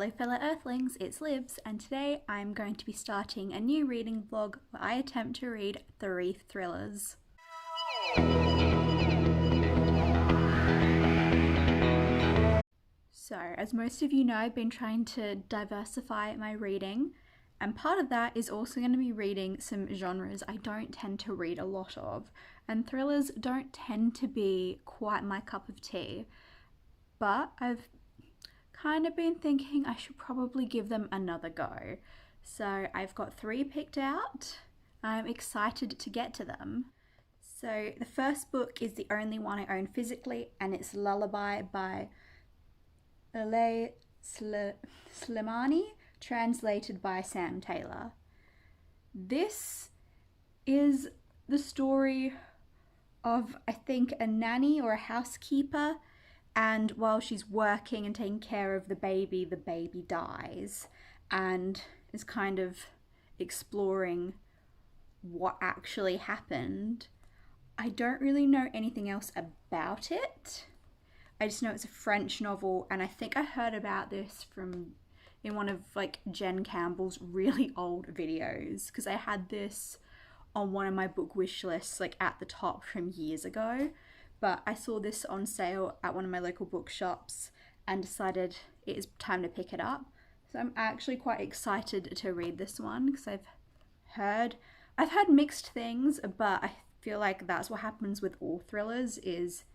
Hello fellow Earthlings, it's Livs, and today I'm going to be starting a new reading vlog where I attempt to read 3 thrillers. So, as most of you know, I've been trying to diversify my reading, and part of that is also going to be reading some genres I don't tend to read a lot of, and thrillers don't tend to be quite my cup of tea, but I've kind of been thinking I should probably give them another go. So I've got 3 picked out. I'm excited to get to them. So the first book is the only one I own physically, and it's Lullaby by Alay Slimani, translated by Sam Taylor. This is the story of, I think, a nanny or a housekeeper, and while she's working and taking care of the baby dies, and is kind of exploring what actually happened. I don't really know anything else about it. I just know it's a French novel, and I think I heard about this in one of Jen Campbell's really old videos, because I had this on one of my book wish lists at the top from years ago. But I saw this on sale at one of my local bookshops and decided it is time to pick it up. So I'm actually quite excited to read this one because I've heard mixed things, but I feel like that's what happens with all thrillers, is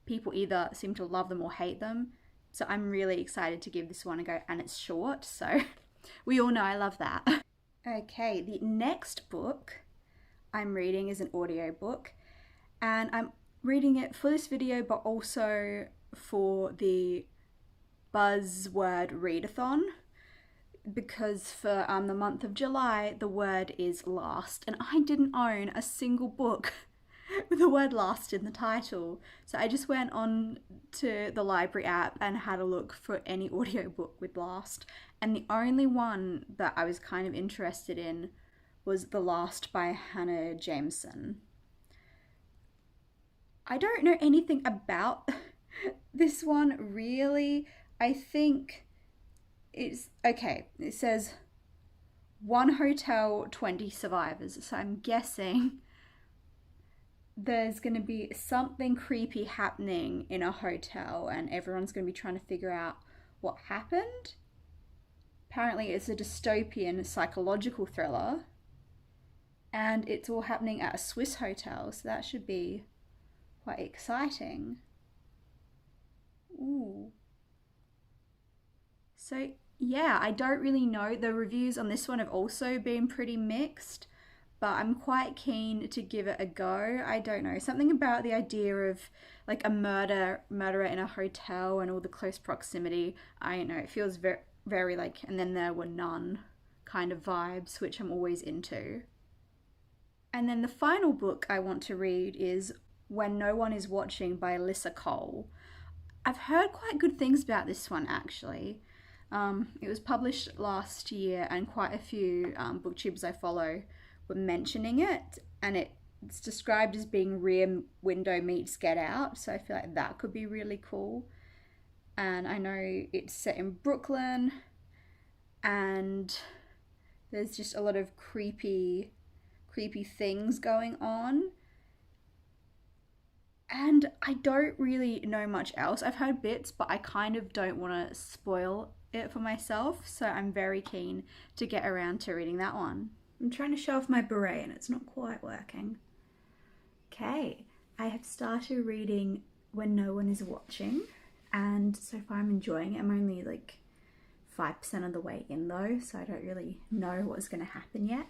people either seem to love them or hate them. So I'm really excited to give this one a go, and it's short, so we all know I love that. Okay, the next book I'm reading is an audiobook, and I'm reading it for this video but also for the Buzzword Readathon, because for the month of July the word is last, and I didn't own a single book with the word last in the title, so I just went on to the library app and had a look for any audiobook with last, and the only one that I was kind of interested in was The Last by Hannah Jameson. I don't know anything about this one really. I think it's okay. It says 1 hotel, 20 survivors. So I'm guessing there's going to be something creepy happening in a hotel and everyone's going to be trying to figure out what happened. Apparently it's a dystopian psychological thriller, and it's all happening at a Swiss hotel, so that should be quite exciting. Ooh. So yeah, I don't really know. The reviews on this one have also been pretty mixed, but I'm quite keen to give it a go. I don't know, something about the idea of a murderer in a hotel and all the close proximity. I don't know, it feels very, very And Then There Were None kind of vibes, which I'm always into. And then the final book I want to read is When No One Is Watching by Alyssa Cole. I've heard quite good things about this one actually. It was published last year, and quite a few booktubers I follow were mentioning it, and it's described as being Rear Window meets Get Out, so I feel like that could be really cool. And I know it's set in Brooklyn, and there's just a lot of creepy things going on. And I don't really know much else. I've heard bits, but I kind of don't want to spoil it for myself, so I'm very keen to get around to reading that one. I'm trying to show off my beret and it's not quite working. Okay, I have started reading When No One Is Watching, and so far I'm enjoying it. I'm only 5% of the way in though, so I don't really know what's going to happen yet.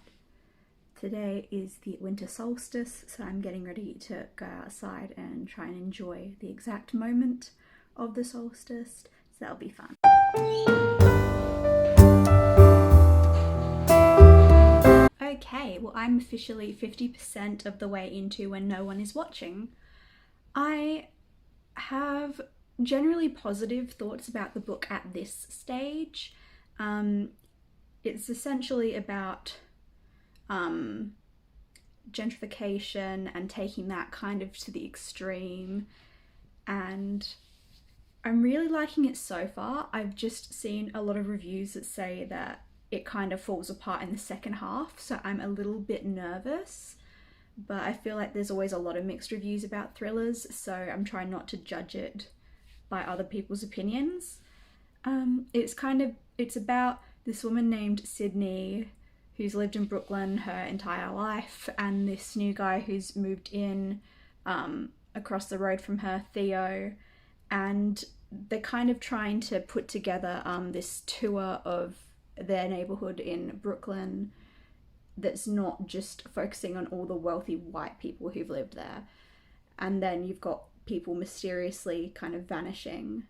Today is the winter solstice, so I'm getting ready to go outside and try and enjoy the exact moment of the solstice, so that'll be fun. Okay, well I'm officially 50% of the way into When No One Is Watching. I have generally positive thoughts about the book at this stage. It's essentially about gentrification and taking that kind of to the extreme, and I'm really liking it so far. I've just seen a lot of reviews that say that it kind of falls apart in the second half, so I'm a little bit nervous. But I feel like there's always a lot of mixed reviews about thrillers, so I'm trying not to judge it by other people's opinions. It's about this woman named Sydney who's lived in Brooklyn her entire life, and this new guy who's moved in across the road from her, Theo, and they're kind of trying to put together this tour of their neighborhood in Brooklyn that's not just focusing on all the wealthy white people who've lived there. And then you've got people mysteriously kind of vanishing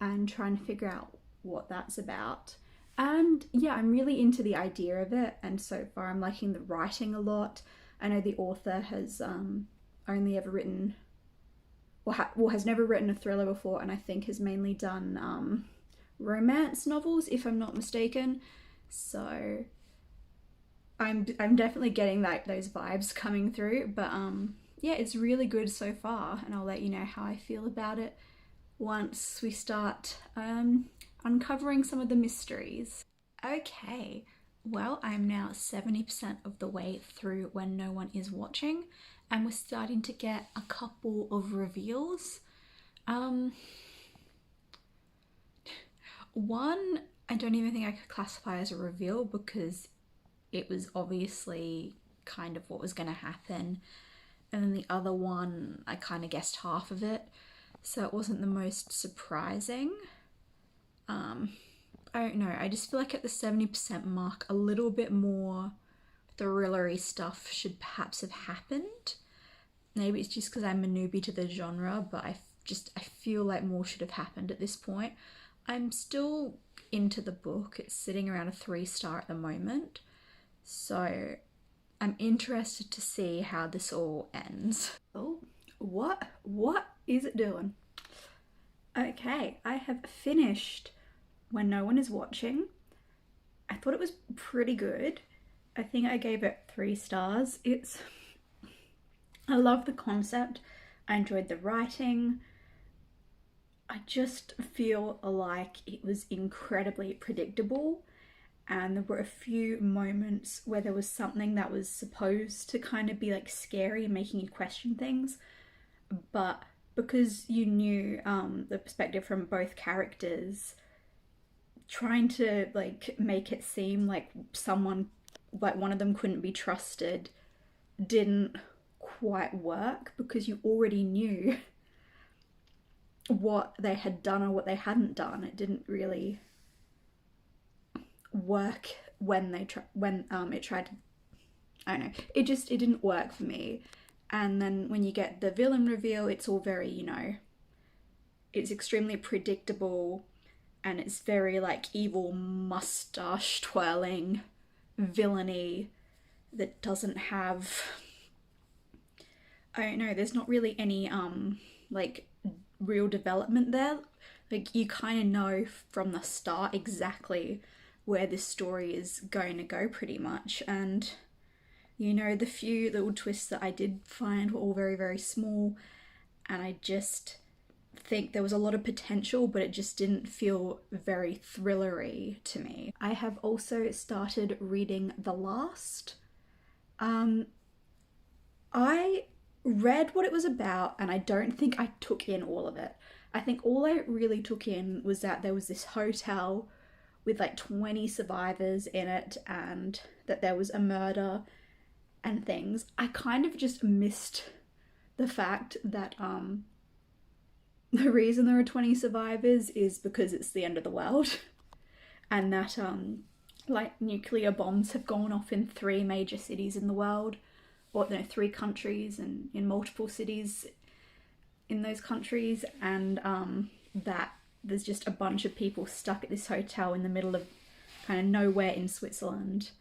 and trying to figure out what that's about. And yeah, I'm really into the idea of it, and so far I'm liking the writing a lot. I know the author has only ever written, or has never written a thriller before, and I think has mainly done romance novels, if I'm not mistaken. So I'm definitely getting those vibes coming through, but yeah, it's really good so far, and I'll let you know how I feel about it once we start uncovering some of the mysteries. Okay, well, I'm now 70% of the way through When No One Is Watching, and we're starting to get a couple of reveals. One, I don't even think I could classify as a reveal because it was obviously kind of what was going to happen. And then the other one, I kind of guessed half of it, so it wasn't the most surprising. I don't know, I just feel like at the 70% mark, a little bit more thrillery stuff should perhaps have happened. Maybe it's just because I'm a newbie to the genre, but I feel like more should have happened at this point. I'm still into the book. It's sitting around a 3-star at the moment. So I'm interested to see how this all ends. Oh, what is it doing? Okay, I have finished When No One Is Watching. I thought it was pretty good. I think I gave it 3 stars. I love the concept. I enjoyed the writing. I just feel like it was incredibly predictable, and there were a few moments where there was something that was supposed to kind of be like scary and making you question things, but because you knew the perspective from both characters, trying to like make it seem like one of them couldn't be trusted didn't quite work, because you already knew what they had done or what they hadn't done. It didn't really work when it tried to, I don't know, it didn't work for me. And then when you get the villain reveal, it's all very, it's extremely predictable, and it's very like evil mustache twirling villainy that doesn't have, I don't know, there's not really any like real development there. Like, you kind of know from the start exactly where this story is going to go, pretty much. And the few little twists that I did find were all very, very small, and I just think there was a lot of potential, but it just didn't feel very thrillery to me. I have also started reading The Last. I read what it was about, and I don't think I took in all of it. I think all I really took in was that there was this hotel with like 20 survivors in it, and that there was a murder and things. I kind of just missed the fact that the reason there are 20 survivors is because it's the end of the world, and that like nuclear bombs have gone off in 3 major cities in the world, or 3 countries, and in multiple cities in those countries, and that there's just a bunch of people stuck at this hotel in the middle of kind of nowhere in Switzerland,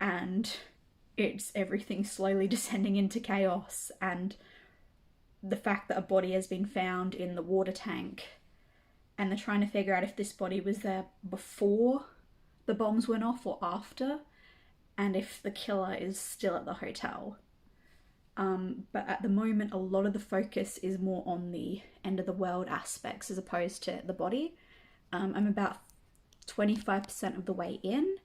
and it's everything slowly descending into chaos, and the fact that a body has been found in the water tank, and they're trying to figure out if this body was there before the bombs went off or after, and if the killer is still at the hotel. But at the moment, a lot of the focus is more on the end of the world aspects as opposed to the body. I'm about 25% of the way in.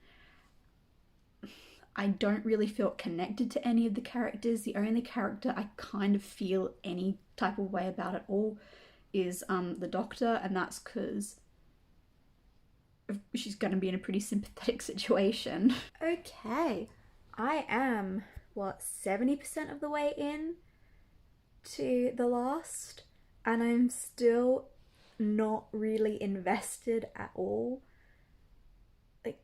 I don't really feel connected to any of the characters. The only character I kind of feel any type of way about at all is the doctor, and that's because she's going to be in a pretty sympathetic situation. Okay, I am, 70% of the way in to The Last, and I'm still not really invested at all. Like,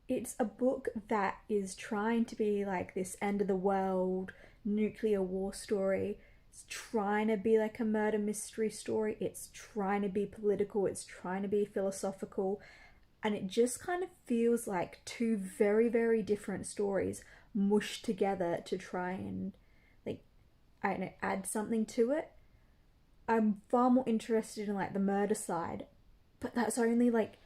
it's a book that is trying to be like this end of the world nuclear war story. It's trying to be like a murder mystery story. It's trying to be political. It's trying to be philosophical. And it just kind of feels like two very, very different stories mushed together to try and, like, I don't know, add something to it. I'm far more interested in like the murder side, but that's only like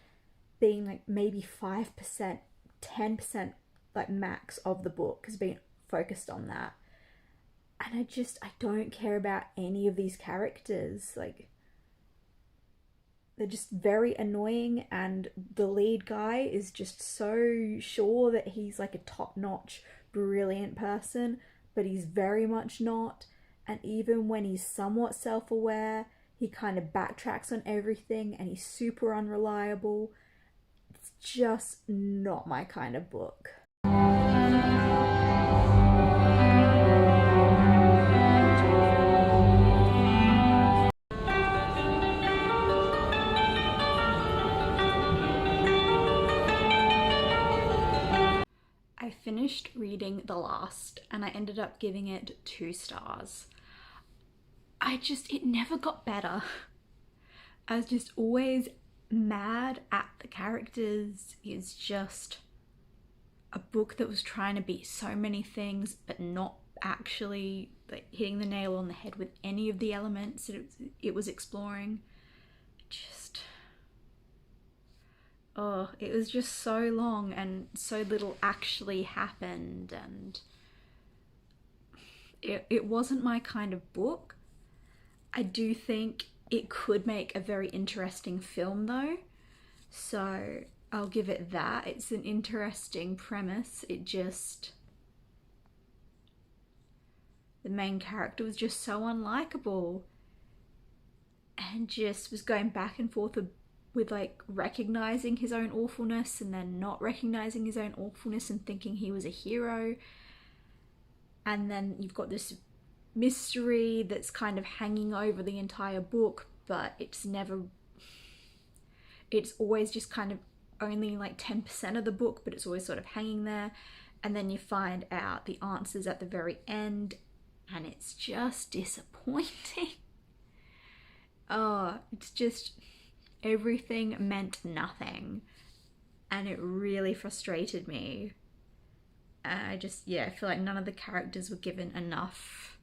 being like maybe 5%, 10% like max of the book has been focused on that. And I don't care about any of these characters. Like, they're just very annoying, and the lead guy is just so sure that he's like a top-notch, brilliant person, but he's very much not. And even when he's somewhat self-aware, he kind of backtracks on everything, and he's super unreliable. It's just not my kind of book. I finished reading The Last, and I ended up giving it 2 stars. It never got better. I was just always mad at the characters. It's just a book that was trying to be so many things, but not actually like hitting the nail on the head with any of the elements that it was exploring. It was just so long and so little actually happened, and it wasn't my kind of book. I do think it could make a very interesting film though, so I'll give it that. It's an interesting premise. The main character was just so unlikable and just was going back and forth with like recognizing his own awfulness and then not recognizing his own awfulness and thinking he was a hero. And then you've got this mystery that's kind of hanging over the entire book, but it's always just kind of only like 10% of the book, but it's always sort of hanging there. And then you find out the answers at the very end, and it's just disappointing. It's just, everything meant nothing, and it really frustrated me. I feel like none of the characters were given enough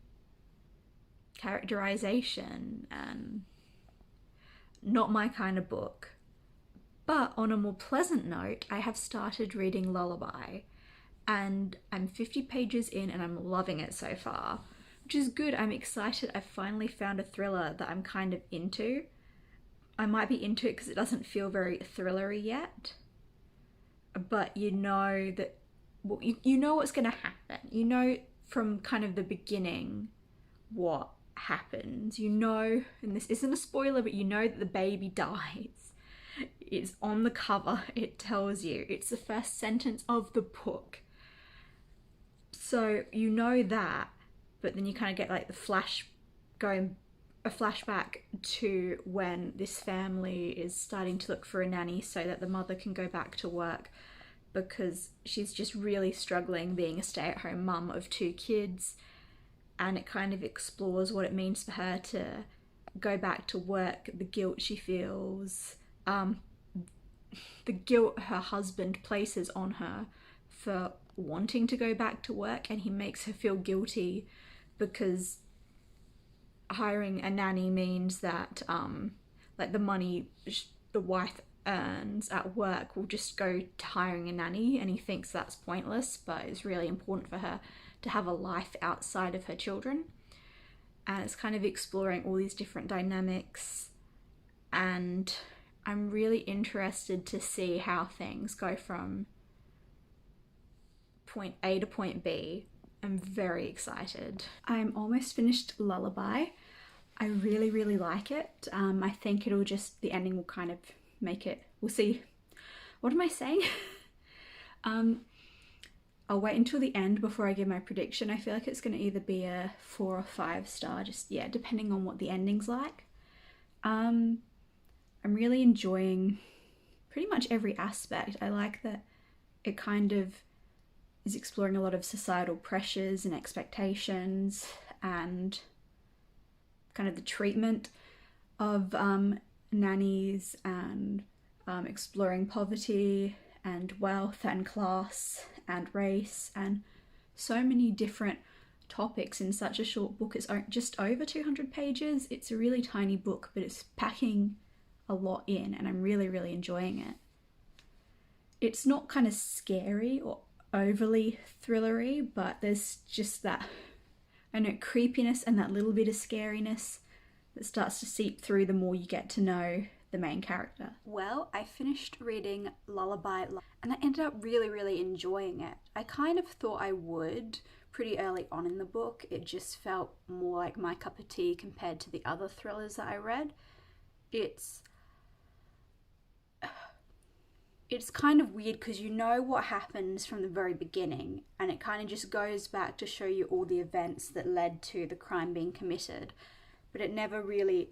characterization, and not my kind of book. But on a more pleasant note, I have started reading Lullaby, and I'm 50 pages in and I'm loving it so far, which is good. I'm excited. I finally found a thriller that I'm kind of into. I might be into it because it doesn't feel very thrillery yet, but you know that, well, you know what's going to happen. You know from kind of the beginning what happens. You know, and this isn't a spoiler, but you know that the baby dies. It's on the cover. It tells you. It's the first sentence of the book. So you know that, but then you kind of get like a flashback to when this family is starting to look for a nanny so that the mother can go back to work, because she's just really struggling being a stay-at-home mum of 2 kids. And it kind of explores what it means for her to go back to work, the guilt she feels, the guilt her husband places on her for wanting to go back to work, and he makes her feel guilty because hiring a nanny means that like the money the wife earns at work will just go to hiring a nanny, and he thinks that's pointless, but it's really important for her to have a life outside of her children. And it's kind of exploring all these different dynamics, and I'm really interested to see how things go from point A to point B. I'm very excited. I'm almost finished Lullaby. I really, really like it. I think it'll just, the ending will kind of make it, we'll see. What am I saying? I'll wait until the end before I give my prediction. I feel like it's going to either be a 4 or 5 star, just, yeah, depending on what the ending's like. I'm really enjoying pretty much every aspect. I like that it kind of is exploring a lot of societal pressures and expectations and kind of the treatment of nannies, and exploring poverty and wealth and class and race and so many different topics in such a short book. It's just over 200 pages. It's a really tiny book, but it's packing a lot in, and I'm really, really enjoying it. It's not kind of scary or overly thrillery, but there's just that, I know, creepiness and that little bit of scariness that starts to seep through the more you get to know the main character. Well, I finished reading Lullaby and I ended up really, really enjoying it. I kind of thought I would pretty early on in the book. It just felt more like my cup of tea compared to the other thrillers that I read. It's kind of weird because you know what happens from the very beginning, and it kind of just goes back to show you all the events that led to the crime being committed, but it never really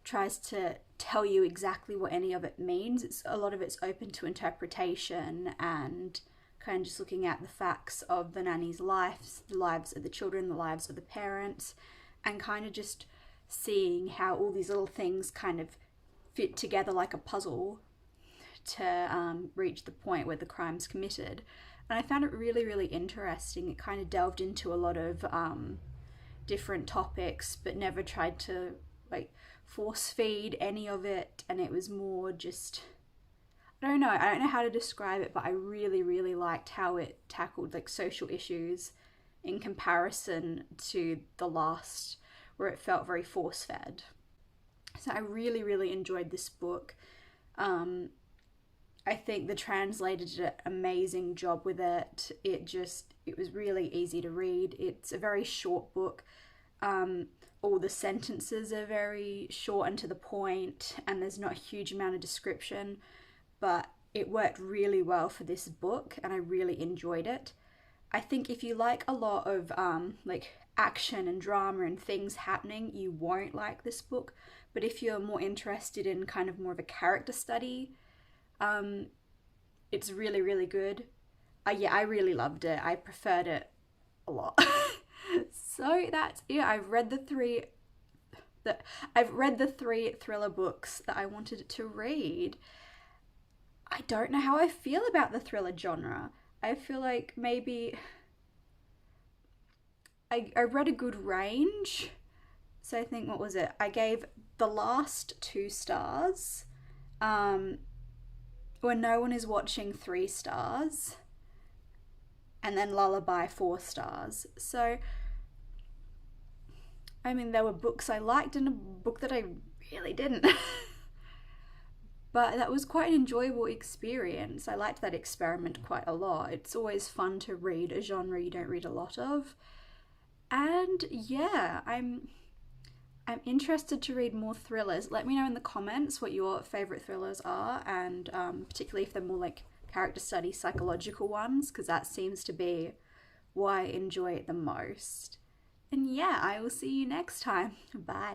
tries to tell you exactly what any of it means. A lot of it's open to interpretation and kind of just looking at the facts of the nanny's lives, the lives of the children, the lives of the parents, and kind of just seeing how all these little things kind of fit together like a puzzle to reach the point where the crime's committed. And I found it really, really interesting. It kind of delved into a lot of different topics, but never tried to like force feed any of it, and it was more just, I don't know how to describe it, but I really, really liked how it tackled like social issues in comparison to the last, where it felt very force-fed. So I really, really enjoyed this book. I think the translator did an amazing job with it. It was really easy to read. It's a very short book. All the sentences are very short and to the point, and there's not a huge amount of description, but it worked really well for this book, and I really enjoyed it. I think if you like a lot of like action and drama and things happening, you won't like this book. But if you're more interested in kind of more of a character study, it's really, really good. Yeah, I really loved it. I preferred it a lot. So that's it. I've read the three thriller books that I wanted to read. I don't know how I feel about the thriller genre. I feel like maybe I read a good range. So I think, what was it? I gave the last 2 stars. When No One Is Watching, 3 stars. And then Lullaby, 4 stars. So, I mean, there were books I liked and a book that I really didn't. But that was quite an enjoyable experience. I liked that experiment quite a lot. It's always fun to read a genre you don't read a lot of. And yeah, I'm interested to read more thrillers. Let me know in the comments what your favourite thrillers are, and particularly if they're more like character study, psychological ones, because that seems to be what I enjoy the most. And yeah, I will see you next time. Bye.